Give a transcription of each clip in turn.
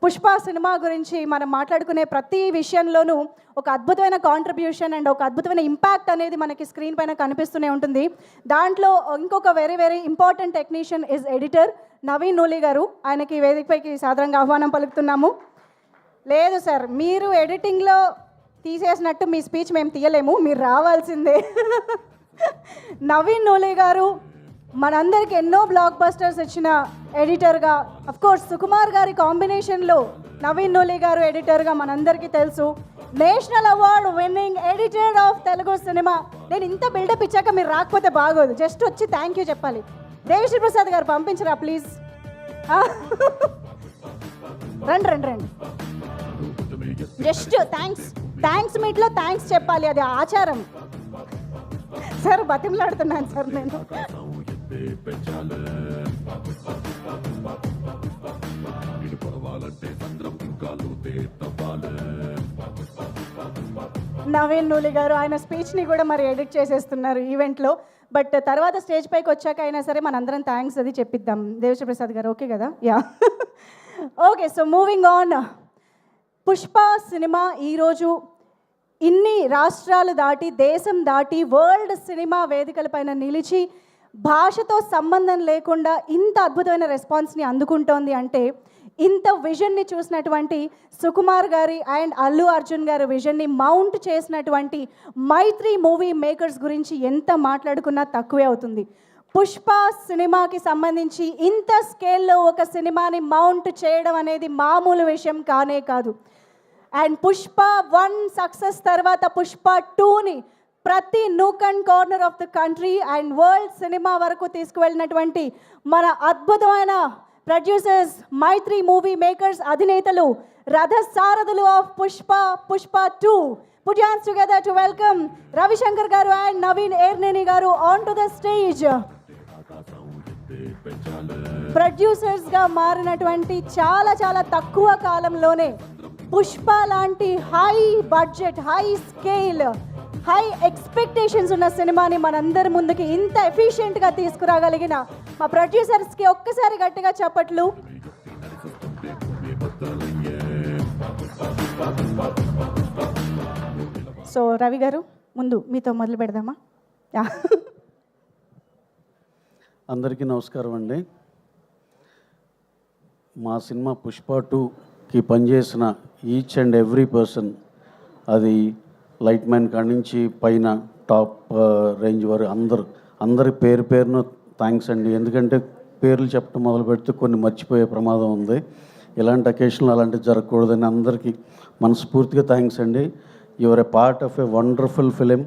Pushpa cinema గురించి మనం మాట్లాడుకునే ప్రతి విషయంలోనూ ఒక అద్భుతమైన కాంట్రిబ్యూషన్ అండ్ ఒక అద్భుతమైన ఇంపాక్ట్ అనేది మనకి స్క్రీన్ పైన కనిపిస్తూనే ఉంటుంది. దాంట్లో ఇంకొక very very important technician is editor Naveen Nooli గారు. ఆయనకి వేదికపైకి సాదరంగా ఆహ్వానం పలుకుతున్నాము. లేదు సార్, మీరు ఎడిటింగ్లో తీసేసినట్టు మీ స్పీచ్ మేము తీయలేము, మీరు రావాల్సిందే. నవీన్ నూలి గారు మనందరికి ఎన్నో బ్లాక్ బస్టర్స్ ఇచ్చిన ఎడిటర్గా, అఫ్కోర్స్ సుకుమార్ గారి కాంబినేషన్లో నవీన్ నూలి గారు ఎడిటర్గా మనందరికీ తెలుసు. National award winning editor of Telugu cinema. నేను ఇంత బిల్డప్ ఇచ్చాక మీరు రాకపోతే బాగోదు, జస్ట్ వచ్చి థ్యాంక్ యూ చెప్పాలి. దేవిశ్రీ ప్రసాద్ గారు పంపించరా ప్లీజ్. రండి రండి రండి, జస్ట్ థ్యాంక్స్ మీట్లో థ్యాంక్స్ చెప్పాలి, అది ఆచారం. సార్ బతిమలాడుతున్నాను సార్ నేను. నవీన్ నూలి గారు ఆయన స్పీచ్ని కూడా మరి ఎడిట్ చేసేస్తున్నారు ఈవెంట్లో. బట్ తర్వాత స్టేజ్ పైకి వచ్చాక అయినా సరే మనందరం థ్యాంక్స్ అది చెప్పిద్దాం. దేవిశ్రీ ప్రసాద్ గారు ఓకే కదా? Yeah okay. So moving on, Pushpa cinema ఈరోజు ఇన్ని రాష్ట్రాలు దాటి దేశం దాటి వరల్డ్ సినిమా వేదికలపైన నిలిచి భాషతో సంబంధం లేకుండా ఇంత అద్భుతమైన రెస్పాన్స్ని అందుకుంటోంది అంటే ఇంత విజన్ని చూసినటువంటి సుకుమార్ గారి అండ్ అల్లు అర్జున్ గారి విజన్ని మౌంట్ చేసినటువంటి మైత్రి మూవీ మేకర్స్ గురించి ఎంత మాట్లాడుకున్నా తక్కువే అవుతుంది. పుష్ప సినిమాకి సంబంధించి ఇంత స్కేల్లో ఒక సినిమాని మౌంట్ చేయడం అనేది మామూలు విషయం కానే కాదు. అండ్ పుష్ప 1 సక్సెస్ తర్వాత పుష్ప 2ని ప్రతి nook and corner of the country and world cinema వరకు తీసుకువెళ్ళినటువంటి మన అద్భుతమైన ప్రొడ్యూసర్స్ మైత్రి మూవీ మేకర్స్ అధినేతలు రథ సారథులు of Pushpa 2. Put your hands together to welcome Ravishankar garu and Naveen Yerneni garu on to the stage. ప్రొడ్యూసర్స్గా మారినటువంటి చాలా తక్కువ కాలంలోనే పుష్ప లాంటి high budget, high scale, high expectations ఉన్న సినిమాని మనందరి ముందుకి ఇంత ఎఫిషియెంట్గా తీసుకురాగలిగిన మా ప్రొడ్యూసర్స్కి ఒక్కసారి గట్టిగా చప్పట్లు. సో రవి గారు ముందు మీతో మొదలు పెడదామా? అందరికీ నమస్కారం అండి. మా సినిమా పుష్ప 2కి పనిచేసిన ఈచ్ అండ్ ఎవ్రీ పర్సన్, అది లైట్ మ్యాన్ కాడి నుంచి పైన టాప్ రేంజ్ వరకు అందరి పేరును థ్యాంక్స్ అండి. ఎందుకంటే పేర్లు చెప్పడం మొదలు పెడితే కొన్ని మర్చిపోయే ప్రమాదం ఉంది. ఇలాంటి అకేషన్లు అలాంటివి జరగకూడదని అందరికీ మనస్ఫూర్తిగా థ్యాంక్స్ అండి. Your a part of a wonderful film.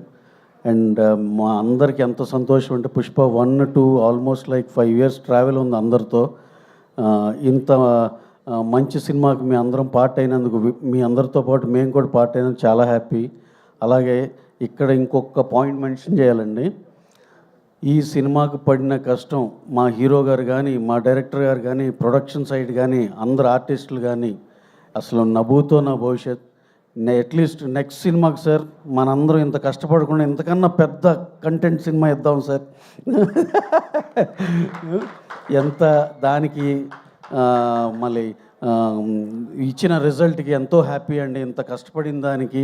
And మా అందరికీ ఎంత సంతోషం అంటే Pushpa 1, 2 almost like 5 years travel ఉంది అందరితో. ఇంత మంచి సినిమాకి మీ అందరం పార్ట్ అయినందుకు, మీ అందరితో పాటు మేము కూడా పార్ట్ అయినందుకు చాలా హ్యాపీ. అలాగే ఇక్కడ ఇంకొక పాయింట్ మెన్షన్ చేయాలండి. ఈ సినిమాకు పడిన కష్టం మా హీరో గారు కానీ, మా డైరెక్టర్ గారు కానీ, ప్రొడక్షన్ సైడ్ కానీ, అందరు ఆర్టిస్టులు కానీ, అసలు నభూతో నా భవిష్యత్. అట్లీస్ట్ నెక్స్ట్ సినిమాకి సార్ మనందరం ఇంత కష్టపడకుండా ఇంతకన్నా పెద్ద కంటెంట్ సినిమా ఇద్దాం సార్. ఎంత దానికి మళ్ళీ ఇచ్చిన రిజల్ట్కి ఎంతో హ్యాపీ అండి. ఇంత కష్టపడిన దానికి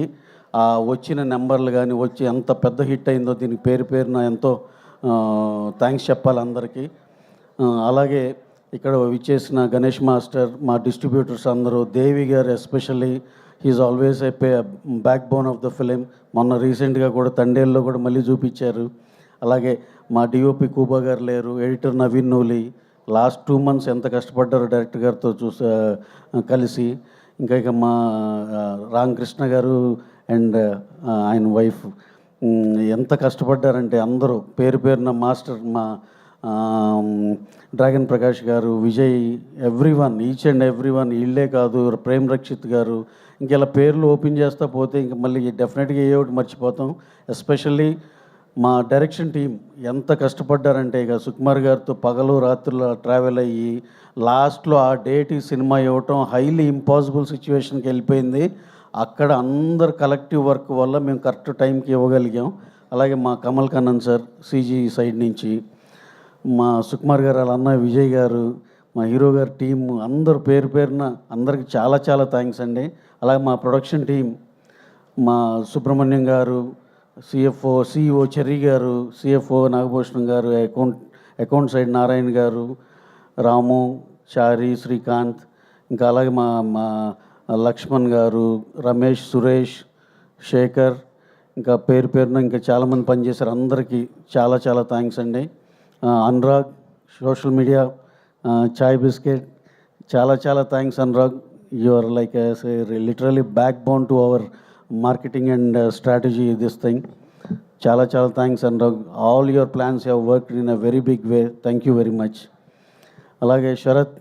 వచ్చిన నెంబర్లు కానీ వచ్చి ఎంత పెద్ద హిట్ అయిందో దీనికి పేరున ఎంతో థ్యాంక్స్ చెప్పాలి అందరికీ. అలాగే ఇక్కడ విచ్చేసిన గణేష్ మాస్టర్, మా డిస్ట్రిబ్యూటర్స్ అందరూ, దేవి గారు especially, he's always a backbone of the film. మొన్న రీసెంట్గా కూడా తండేల్లో కూడా మళ్ళీ చూపించారు. అలాగే మా డిఓపి కూబా గారు లేరు, editor Naveen Nooli last 2 months ఎంత కష్టపడ్డారో డైరెక్టర్ గారితో కలిసి. ఇక మా రామకృష్ణ గారు అండ్ ఆయన వైఫ్ ఎంత కష్టపడ్డారంటే అందరూ పేరున మాస్టర్, మా డ్రాగన్ ప్రకాష్ గారు, Vijay, everyone, each and everyone. వీళ్ళే కాదు, ప్రేమ్ రక్షిత్ గారు, ఇంకెలా పేర్లు ఓపెన్ చేస్తా పోతే ఇంక మళ్ళీ డెఫినెట్గా ఏ ఒకటి మర్చిపోతాం. ఎస్పెషల్లీ మా డైరెక్షన్ టీం ఎంత కష్టపడ్డారంటే ఇక సుకుమార్ గారితో పగలు రాత్రులు ట్రావెల్ అయ్యి లాస్ట్లో ఆ డేట్ సినిమా ఇవ్వటం హైలీ ఇంపాసిబుల్ సిచ్యువేషన్కి వెళ్ళిపోయింది. అక్కడ అందరు కలెక్టివ్ వర్క్ వల్ల మేము కరెక్ట్ టైంకి ఇవ్వగలిగాం. అలాగే మా Kamal Kannan sir CG side నుంచి, మా సుకుమార్ గారు వాళ్ళ అన్న విజయ్ గారు, మా హీరో గారి టీం అందరు పేరు పేరున అందరికి చాలా చాలా థ్యాంక్స్ అండి. అలాగే మా ప్రొడక్షన్ టీం, మా సుబ్రహ్మణ్యం గారు, సిఇఓ చెర్రీ గారు, సిఎఫ్ఓ నాగభూషణం గారు, అకౌంట్ సైడ్ నారాయణ గారు, రాము, చారి, శ్రీకాంత్, ఇంకా అలాగే మా మా లక్ష్మణ్ గారు, రమేష్, సురేష్, శేఖర్, ఇంకా పేరు పేరున ఇంకా చాలామంది పనిచేశారు. అందరికీ చాలా చాలా థ్యాంక్స్ అండి. అనురాగ్, సోషల్ మీడియా, చాయ్ బిస్కెట్, చాలా చాలా thanks Anurag. You are like literally back to our marketing and strategy this thing. చాలా చాలా thanks Anurag. All your plans have worked in a very big way. Thank you very much. అలాగే Sarath,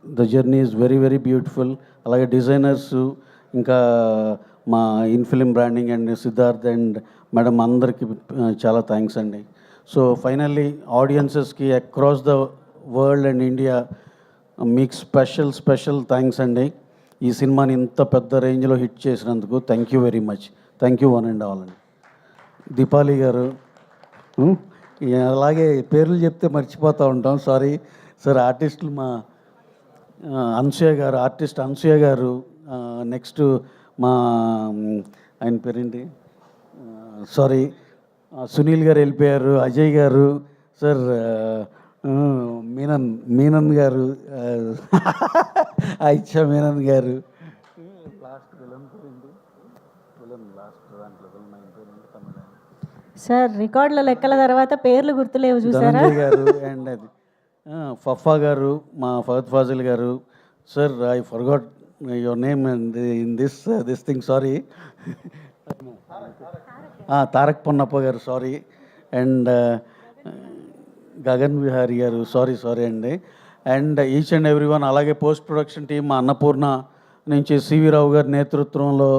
the journey is very very beautiful. అలాగే designers, ఇంకా మా in film branding and Siddharth and madam అందరికీ చాలా thanks అండి. So finally ఆడియన్సెస్కి across the world and India మీకు special thanks అండి. ఈ సినిమాని ఇంత పెద్ద రేంజ్లో హిట్ చేసినందుకు thank you very much. Thank you one and all అండి. దీపాలి గారు, అలాగే పేర్లు చెప్తే మర్చిపోతూ ఉంటాం, సారీ సార్. ఆర్టిస్టులు మా అనసూయ గారు, ఆర్టిస్ట్ అనసూయ గారు, నెక్స్ట్ మా ఆయన పేరేంటి, సారీ సునీల్ గారు వెళ్ళిపోయారు, అజయ్ గారు సార్, మీనన్ గారు, ఐచ్చా మీనన్ గారు, సార్ రికార్డుల లెక్కల తర్వాత పేర్లు గుర్తులేవు చూసారా గారు, అండ్ అది ఫఫా గారు, మా ఫహద్ ఫాజిల్ గారు. Sir I forgot your name in this thing, sorry. Tarak Ponnappa గారు, సారీ. అండ్ గగన్ విహారీ గారు, సారీ అండి. And each and every one. అలాగే పోస్ట్ ప్రొడక్షన్ టీం, మా అన్నపూర్ణ నుంచి సివి రావు గారి నేతృత్వంలో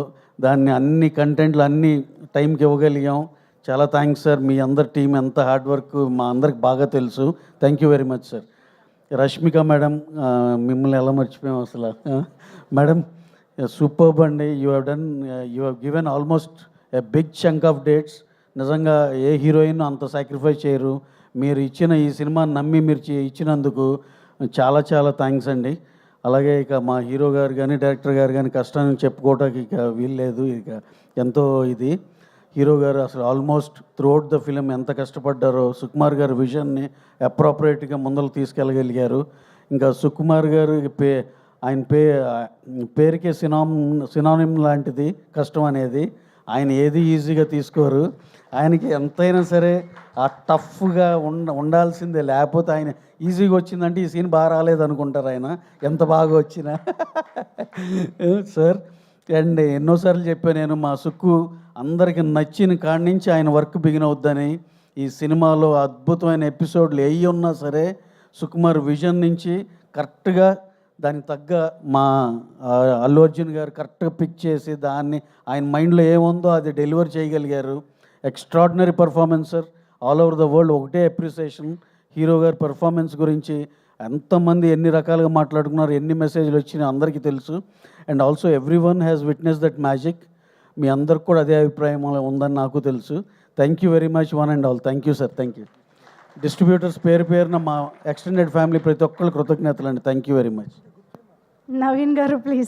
దాన్ని అన్ని కంటెంట్లు అన్ని టైంకి ఇవ్వగలిగాం. చాలా థ్యాంక్స్ సార్. మీ అందరి టీం ఎంత హార్డ్ వర్క్ మా అందరికి బాగా తెలుసు. Thank you very much sir. Rashmika madam, మిమ్మల్ని ఎలా మర్చిపోయాం అసలు. మేడం సూపర్బ్ అండి. You have given almost a big chunk of dates. నిజంగా ఏ హీరోయిన్ అంత సాక్రిఫైస్ చేయరు. మీరు ఇచ్చిన ఈ సినిమాని నమ్మి మీరు ఇచ్చినందుకు చాలా చాలా థ్యాంక్స్ అండి. అలాగే ఇక మా హీరో గారు కానీ డైరెక్టర్ గారు కానీ కష్టాన్ని చెప్పుకోవటానికి ఇక వీల్లేదు. ఇక ఎంతో ఇది హీరో గారు అసలు ఆల్మోస్ట్ త్రూఅవుట్ ద ఫిలిం ఎంత కష్టపడ్డారో. సుకుమార్ గారు విజన్ని అప్రాపరేట్గా ముందరకు తీసుకెళ్ళగలిగారు. ఇంకా సుకుమార్ గారు ఆయన పేరుకే సినానిమ్ లాంటిది కష్టం అనేది. ఆయన ఏది ఈజీగా తీసుకోరు. ఆయనకి ఎంతైనా సరే ఆ టఫ్గా ఉండాల్సిందే. లేకపోతే ఆయన ఈజీగా వచ్చిందంటే ఈ సీన్ బాగా రాలేదు అనుకుంటారు ఆయన, ఎంత బాగా వచ్చినా. సార్ అండ్ ఎన్నోసార్లు చెప్పాను నేను, మా సుక్కు అందరికి నచ్చిన కాడి నుంచి ఆయన వర్క్ బిగిన్ అవుద్దని. ఈ సినిమాలో అద్భుతమైన ఎపిసోడ్లు ఏ ఉన్నా సరే సుకుమార్ విజన్ నుంచి కరెక్ట్గా దానికి తగ్గ మా అల్లు అర్జున్ గారు కరెక్ట్గా పిక్ చేసి దాన్ని ఆయన మైండ్లో ఏముందో అది డెలివర్ చేయగలిగారు. Extraordinary performance sir. All over the world ఒకటే అప్రిసియేషన్ హీరో గారి పర్ఫార్మెన్స్ గురించి. ఎంతమంది ఎన్ని రకాలుగా మాట్లాడుకున్నారు, ఎన్ని మెసేజ్లు వచ్చినాయి అందరికీ తెలుసు. And also every one has witness that magic. మీ అందరికి కూడా అదే అభిప్రాయం ఉందని నాకు తెలుసు. Thank you very much one and all. Thank you sir. Thank you. Distributors పేరున మా ఎక్స్టెండెడ్ ఫ్యామిలీ ప్రతి ఒక్కళ్ళు కృతజ్ఞతలు అండి. Thank you very much. Naveen garu please.